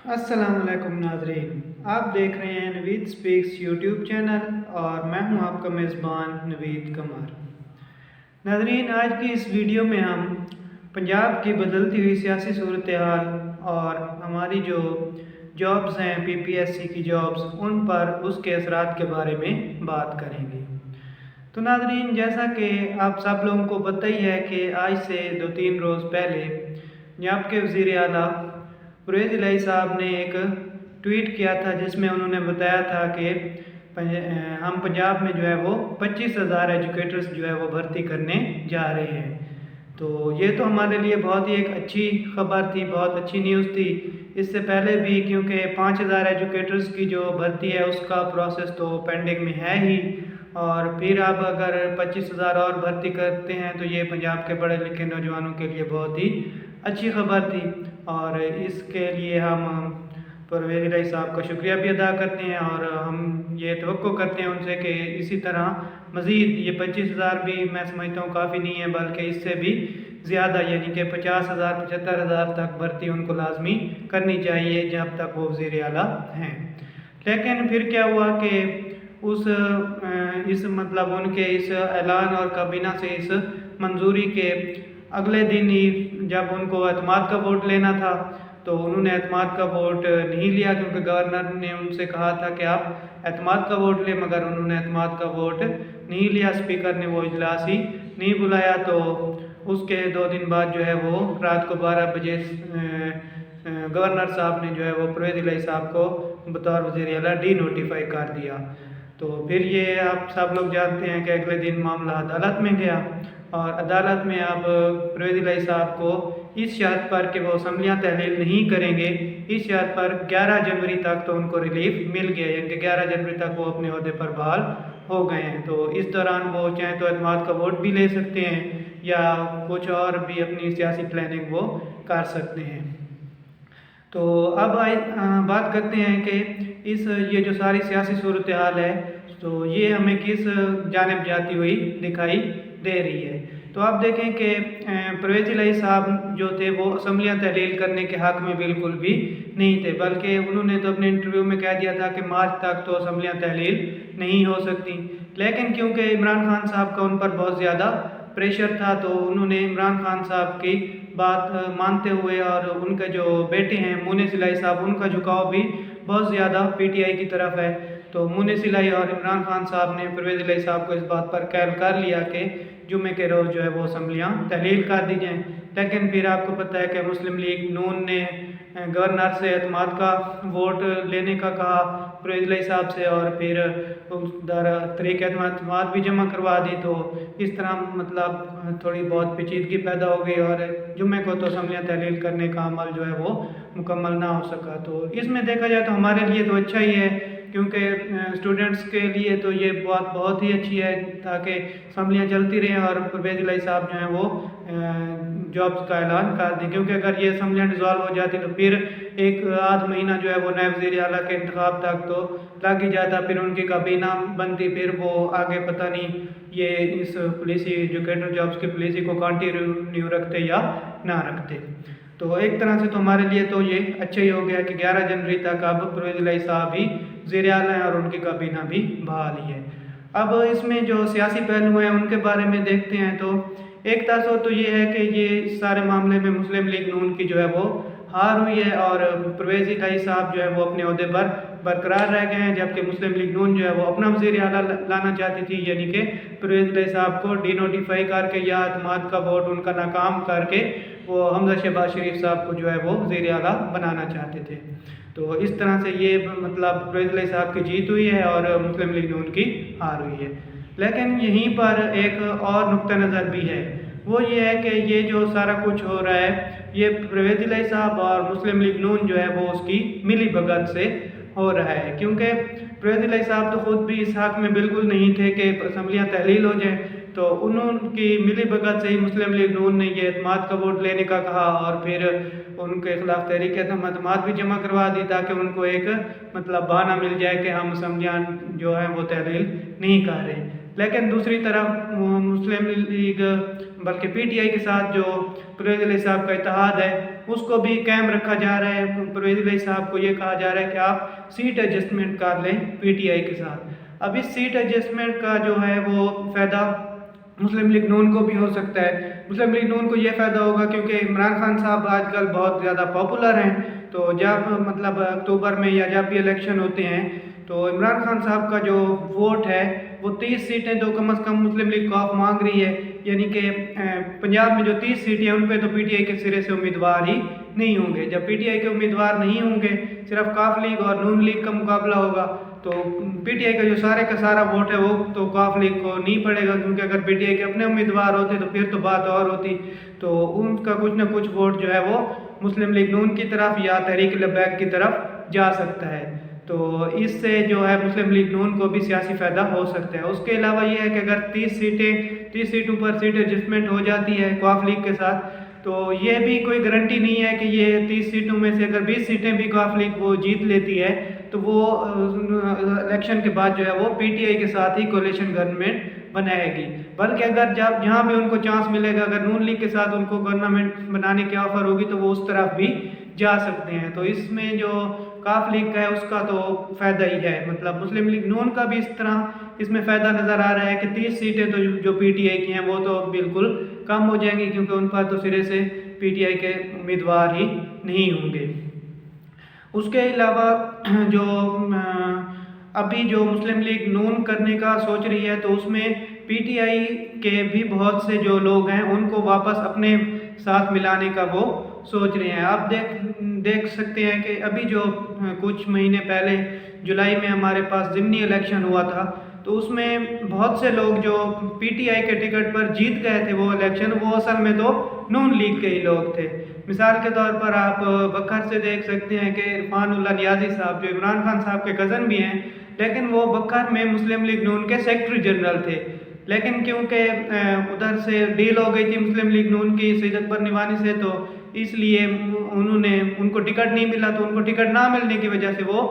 अस्सलाम वालेकुम नाजरीन, आप देख रहे हैं नवीद स्पीक्स यूट्यूब चैनल और मैं हूं आपका मेज़बान नवीद कमर। नाजरीन, आज की इस वीडियो में हम पंजाब की बदलती हुई सियासी सूरत हाल और हमारी जो जॉब्स हैं पीपीएससी की जॉब्स, उन पर उसके असरात के बारे में बात करेंगे। तो नाजरीन, जैसा कि आप सब लोगों को पता ही है कि आज से 2-3 रोज़ पहले पंजाब के वज़ीर आला परवेज़ इलाही साहब ने एक ट्वीट किया था जिसमें उन्होंने बताया था कि हम पंजाब में जो है वो 25,000 एजुकेटर्स जो है वो भर्ती करने जा रहे हैं। तो ये तो हमारे लिए बहुत ही एक अच्छी खबर थी, बहुत अच्छी न्यूज़ थी। इससे पहले भी क्योंकि 5,000 एजुकेटर्स की जो भर्ती है उसका प्रोसेस तो पेंडिंग में है ही, और फिर अब अगर 25,000 और भर्ती करते हैं तो ये पंजाब के पढ़े लिखे नौजवानों के लिए बहुत ही अच्छी खबर थी। और इसके लिए हम परवेज़ इलाही साहब का शुक्रिया भी अदा करते हैं और हम ये तवक्को करते हैं उनसे कि इसी तरह मज़ीद ये 25,000 भी मैं समझता हूँ काफ़ी नहीं है, बल्कि इससे भी ज़्यादा यानी कि 50,000 75,000 तक भर्ती उनको लाजमी करनी चाहिए जब तक वो वज़ीर आला हैं। लेकिन फिर क्या हुआ कि इस मतलब उनके इस ऐलान और काबीना से इस मंजूरी के अगले दिन ही जब उनको एतमाद का वोट लेना था तो उन्होंने एतमाद का वोट नहीं लिया, क्योंकि गवर्नर ने उनसे कहा था कि आप एतमाद का वोट लें, मगर उन्होंने एतमाद का वोट नहीं लिया। स्पीकर ने वो इजलास ही नहीं बुलाया। तो उसके 2 दिन बाद जो है वो रात को 12 बजे गवर्नर साहब ने जो है वो परवेज़ इलाही साहब को बतौर वज़ीर आला डी नोटिफाई कर दिया। तो फिर ये आप सब लोग जानते हैं कि अगले दिन मामला अदालत में गया और अदालत में अब परवेज़ इलाही साहब को इस शर्त पर कि वो असम्बलियाँ तहलील नहीं करेंगे, इस शर्त पर 11 जनवरी तक तो उनको रिलीफ मिल गया, यानी कि 11 जनवरी तक वो अपने ओहदे पर बहाल हो गए हैं। तो इस दौरान वो चाहे तो एतमाद का वोट भी ले सकते हैं या कुछ और भी अपनी सियासी प्लानिंग वो कर सकते हैं। तो अब बात करते हैं कि ये जो सारी सियासी सूरत हाल है तो ये हमें किस जानिब जाती हुई दिखाई दे रही है। तो आप देखें कि परवेज़ इलाही साहब जो थे वो असम्बलियाँ तहलील करने के हक़ में बिल्कुल भी नहीं थे, बल्कि उन्होंने तो अपने इंटरव्यू में कह दिया था कि मार्च तक तो असम्बलियाँ तहलील नहीं हो सकती। लेकिन क्योंकि इमरान खान साहब का उन पर बहुत ज़्यादा प्रेशर था तो उन्होंने इमरान खान साहब की बात मानते हुए, और उनके जो बेटे हैं मुनीस इलाही साहब, उनका झुकाव भी बहुत ज़्यादा पीटीआई की तरफ है। तो मुनीस इलाही और इमरान खान साहब ने परवेज़ इलाही साहब को इस बात पर कैल कर लिया कि जुमे के रोज़ जो है वो असम्बलियाँ तहलील कर दी जाएँ। लेकिन फिर आपको पता है कि मुस्लिम लीग नून ने गवर्नर से एतमाद का वोट लेने का कहा परवेज़ इलाही साहब से, और फिर तहरीक एतमाद भी जमा करवा दी। तो इस तरह मतलब थोड़ी बहुत पेचीदगी पैदा हो गई और जुम्मे को तो असम्बलियाँ तहलील करने का अमल जो है वो मुकम्मल ना हो सका। तो इसमें देखा जाए तो हमारे लिए तो अच्छा ही है, क्योंकि स्टूडेंट्स के लिए तो ये बात बहुत ही अच्छी है ताकि असम्बलियाँ चलती रहें और परवेज़ इलाही साहब जो हैं वो जॉब्स का ऐलान कर दें। क्योंकि अगर ये असम्बलियाँ डिज़ोल्व हो जाती तो फिर एक आध महीना जो है वो नायब वज़ीर आला के इंतखाब तक तो लग ही जाता, फिर उनकी काबीना बनती, फिर वो आगे पता नहीं ये इस पॉलिसी एजुकेटर जॉब्स की पॉलिसी को कंटिन्यू रखते या ना रखते। तो एक तरह से तो हमारे लिए तो ये अच्छा ही हो गया कि 11 जनवरी तक अब परवेज़ इलाही साहब भी वज़ीर आला हैं और उनकी काबीना भी बहाल ही है। अब इसमें जो सियासी पहलू हैं उनके बारे में देखते हैं। तो एक तासुर तो ये है कि ये सारे मामले में मुस्लिम लीग नून की जो है वो हार हुई है और परवेज़ इलाही साहब जो है वो अपने ओहदे पर बरकरार रह गए हैं, जबकि मुस्लिम लीग नून जो है वो अपना वज़ीर आला लाना चाहती थी, यानी कि परवेज़ इलाही साहब को डी नोटिफाई करके या एतमाद का वोट उनका नाकाम करके वो हमजा शहबाज शरीफ साहब को जो है वो वज़ीर आला बनाना चाहते थे। तो इस तरह से ये मतलब परवेज़ इलाही साहब की जीत हुई है और मुस्लिम लीग नून की हार हुई है। लेकिन यहीं पर एक और नुक्ता नज़र भी है, वो ये है कि ये जो सारा कुछ हो रहा है ये परवेज़ इलाही साहब और मुस्लिम लीग नून जो है वो उसकी मिली भगत से हो रहा है। क्योंकि परवेज़ इलाही साहब तो ख़ुद भी इस हक़ में बिल्कुल नहीं थे कि असम्बलियाँ तहलील हो जाएँ, तो उनकी मिली भगत से ही मुस्लिम लीग नून ने ये एतमाद का वोट लेने का कहा और फिर उनके खिलाफ तहरीक एतमाद भी जमा करवा दी ताकि उनको एक मतलब बहाना मिल जाए कि हम असम्बलियाँ जो हैं वो तहलील नहीं कर रहे। लेकिन दूसरी तरफ मुस्लिम लीग बल्कि PTI के साथ जो परवेज़ इलाही साहब का इत्तेहाद है उसको भी कायम रखा जा रहा है। परवेज़ इलाही साहब को ये कहा जा रहा है कि आप सीट एडजस्टमेंट कर लें PTI के साथ। अब इस सीट एडजस्टमेंट का जो है वो फ़ायदा मुस्लिम लीग नून को भी हो सकता है। मुस्लिम लीग नून को ये फ़ायदा होगा क्योंकि इमरान खान साहब आजकल बहुत ज़्यादा पॉपुलर हैं, तो जब मतलब अक्टूबर में या जब भी इलेक्शन होते हैं तो इमरान खान साहब का जो वोट है वो 30 सीटें तो कम से कम मुस्लिम लीग कौफ मांग रही है, यानी कि पंजाब में जो 30 सीटें हैं उन पे तो PTI के सिरे से उम्मीदवार ही नहीं होंगे। जब PTI के उम्मीदवार नहीं होंगे, सिर्फ कौफ लीग और नून लीग का मुकाबला होगा, तो PTI का जो सारे का सारा वोट है वो तो कौफ लीग को नहीं पड़ेगा, क्योंकि अगर PTI के अपने उम्मीदवार होते तो फिर तो बात और होती, तो उनका कुछ ना कुछ वोट जो है वो मुस्लिम लीग नून की तरफ या तहरीक लब्बैक की तरफ जा सकता है। तो इससे जो है मुस्लिम लीग नून को भी सियासी फ़ायदा हो सकता है। उसके अलावा ये है कि अगर 30 सीटों पर सीट एडजस्टमेंट हो जाती है कौफ लीग के साथ, तो ये भी कोई गारंटी नहीं है कि ये 30 सीटों में से अगर 20 सीटें भी कौफ लीग वो जीत लेती है तो वो इलेक्शन के बाद जो है वो PTI के साथ ही कोalition गवर्नमेंट बनाएगी। बल्कि अगर जब जहाँ भी उनको चांस मिलेगा, अगर नून लीग के साथ उनको गवर्नमेंट बनाने की ऑफ़र होगी तो वो उस तरफ भी जा सकते हैं। तो इसमें जो कौफ लीग का है उसका तो फ़ायदा ही है, मतलब मुस्लिम लीग नून का भी इस तरह इसमें फ़ायदा नज़र आ रहा है कि 30 सीटें तो जो PTI की हैं वो तो बिल्कुल कम हो जाएंगी, क्योंकि उन पर तो सिरे से PTI के उम्मीदवार ही नहीं होंगे। उसके अलावा जो अभी जो मुस्लिम लीग नून करने का सोच रही है तो उसमें PTI के भी बहुत से जो लोग हैं उनको वापस अपने साथ मिलाने का वो सोच रहे हैं। आप देख सकते हैं कि अभी जो कुछ महीने पहले जुलाई में हमारे पास ज़िमनी इलेक्शन हुआ था, तो उसमें बहुत से लोग जो PTI के टिकट पर जीत गए थे वो इलेक्शन, वो असल में तो नून लीग के ही लोग थे। मिसाल के तौर पर आप बखर से देख सकते हैं कि इरफानुल्लाह नियाज़ी साहब जो इमरान खान साहब के कज़न भी हैं, लेकिन वो बखर में मुस्लिम लीग नून के सेक्रेटरी जनरल थे, लेकिन क्योंकि उधर से डील हो गई थी मुस्लिम लीग नून की सैयद अकबर निवानी से, तो इसलिए उनको टिकट नहीं मिला, तो उनको टिकट ना मिलने की वजह से वो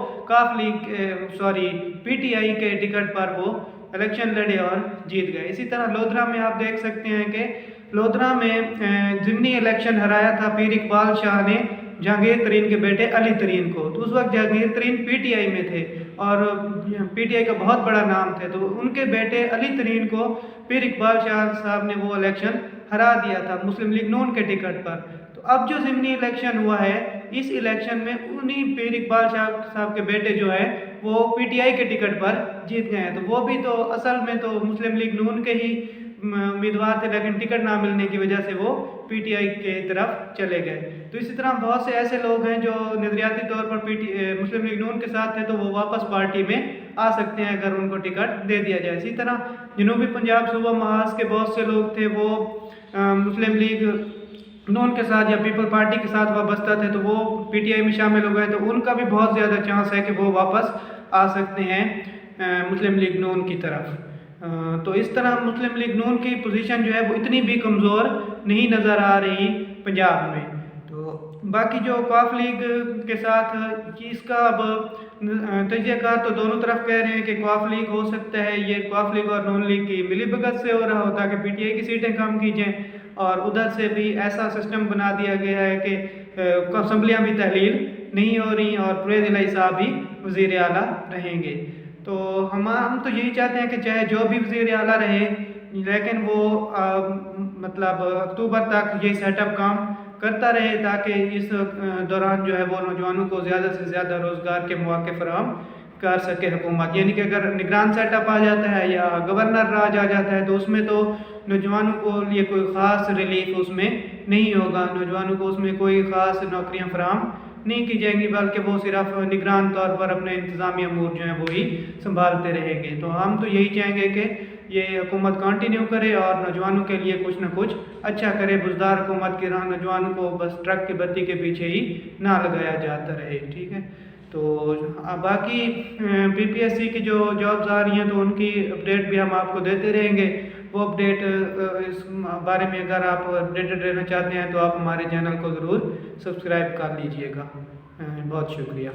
PTI के टिकट पर वो इलेक्शन लड़े और जीत गए। इसी तरह लोधरा में आप देख सकते हैं कि लोधरा में ज़िमनी इलेक्शन हराया था पीर इकबाल शाह ने जहांगीर तरीन के बेटे अली तरीन को। तो उस वक्त जहांगीर तरीन PTI में थे और PTI का बहुत बड़ा नाम थे, तो उनके बेटे अली तरीन को पीर इकबाल शाह साहब ने वो इलेक्शन हरा दिया था मुस्लिम लीग नून के टिकट पर। तो अब जो ज़िमनी इलेक्शन हुआ है, इस इलेक्शन में उन्हीं पीर इकबाल शाह साहब के बेटे जो है वो PTI के टिकट पर जीत गए हैं। तो वो भी तो असल में तो मुस्लिम लीग नून के ही उम्मीदवार थे, लेकिन टिकट ना मिलने की वजह से वो PTI के तरफ चले गए। तो इसी तरह बहुत से ऐसे लोग हैं जो नज़रियाती तौर पर मुस्लिम लीग नून के साथ थे, तो वो वापस पार्टी में आ सकते हैं अगर उनको टिकट दे दिया जाए। इसी तरह जनूबी पंजाब सूबा महाज के बहुत से लोग थे, वो मुस्लिम लीग नून के साथ या पीपल पार्टी के साथ वाबस्ता थे, तो वो PTI में शामिल हो गए, तो उनका भी बहुत ज़्यादा चांस है कि वो वापस आ सकते हैं मुस्लिम लीग नून की तरफ। तो इस तरह मुस्लिम लीग नून की पोजीशन जो है वो इतनी भी कमज़ोर नहीं नज़र आ रही पंजाब में। तो बाकी जो कौफ लीग के साथ इसका अब तजज़ियाकार तो दोनों तरफ कह रहे हैं कि कौफ लीग हो सकता है ये कौफ लीग और नून लीग की मिली भगत से हो रहा हो ताकि PTI की सीटें कम की जाएँ, और उधर से भी ऐसा सिस्टम बना दिया गया है कि असम्बलियाँ भी तहलील नहीं हो रही और परवेज़ इलाही साहब भी वज़ीर आला रहेंगे। तो हम तो यही चाहते हैं कि चाहे जो भी वज़ीर आला रहे, लेकिन वो मतलब अक्टूबर तक ये सेटअप काम करता रहे ताकि इस दौरान जो है वो नौजवानों को ज़्यादा से ज़्यादा रोज़गार के मौके फराहम कर सके हुकूमत। यानी कि अगर निगरान सेटअप आ जाता है या गवर्नर राज आ जाता है तो उसमें तो नौजवानों को लिए कोई ख़ास रिलीफ उसमें नहीं होगा, नौजवानों को उसमें कोई ख़ास नौकरियां फराहम नहीं की जाएंगी, बल्कि वो सिर्फ निगरान तौर पर अपने इंतज़ामी अमूर जो हैं वो ही संभालते रहेंगे। तो हम तो यही चाहेंगे कि ये हुकूमत कंटिन्यू करे और नौजवानों के लिए कुछ ना कुछ अच्छा करे। बुज़दार हुकूमत के नौजवानों को बस ट्रक की बत्ती के पीछे ही ना लगाया जाता रहे, ठीक है। तो बाकी PPSC की जो जॉब्स आ रही हैं तो उनकी अपडेट भी हम आपको देते रहेंगे। वो अपडेट इस बारे में अगर आप अपडेटेड रहना चाहते हैं तो आप हमारे चैनल को ज़रूर सब्सक्राइब कर लीजिएगा। बहुत शुक्रिया।